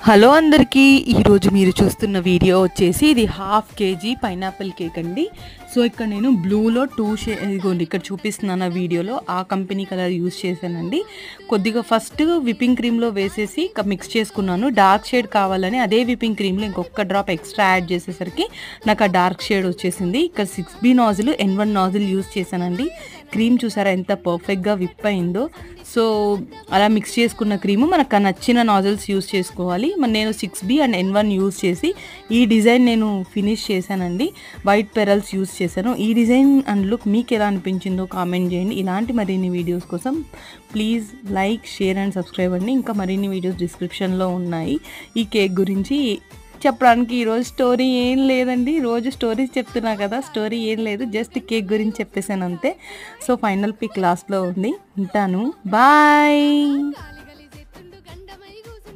Hello అందరికీ ఈరోజు మీరు చూస్తున్న వీడియో వచ్చేసి ఇది హాఫ్ కేజీ పైనాపిల్ కేక్ అండి. సో ఇక్కడ నేను బ్లూలో ఇదిగోండి ఇక్కడ చూపిస్తున్నాను వీడియోలో ఆ కంపెనీ కలర్ యూజ్ చేశానండి. కొద్దిగా ఫస్ట్ విప్పింగ్ క్రీమ్లో వేసేసి మిక్స్ చేసుకున్నాను. డార్క్ షేడ్ కావాలని అదే విప్పింగ్ క్రీమ్లో ఇంకొక డ్రాప్ ఎక్స్ట్రా యాడ్ చేసేసరికి నాకు ఆ డార్క్ షేడ్ వచ్చేసింది. ఇక్కడ 6B nozzle N1 nozzle use చేశానండి. క్రీమ్ చూసారా ఎంత పర్ఫెక్ట్గా విప్ అయిందో. సో అలా మిక్స్ చేసుకున్న క్రీము మనకు నచ్చిన నాజిల్స్ యూజ్ చేసుకోవాలి. నేను 6B అండ్ N1 యూజ్ చేసి ఈ డిజైన్ నేను ఫినిష్ చేశానండి. వైట్ పెరల్స్ యూజ్ చేశాను. ఈ డిజైన్ అండ్ లుక్ మీకు ఎలా అనిపించిందో కామెంట్ చేయండి. ఇలాంటి మరిన్ని వీడియోస్ కోసం please like, share and subscribe అండి. ఇంకా మరిన్ని వీడియోస్ డిస్క్రిప్షన్లో ఉన్నాయి. ఈ కేక్ గురించి చెప్పడానికి ఈరోజు స్టోరీ ఏం లేదండి. రోజు స్టోరీస్ చెప్తున్నా కదా, స్టోరీ ఏం లేదు, జస్ట్ కేక్ గురించి చెప్పేసాను అంతే. సో ఫైనల్ పిక్ లాస్ట్లో ఉంది. ఉంటాను, బాయ్.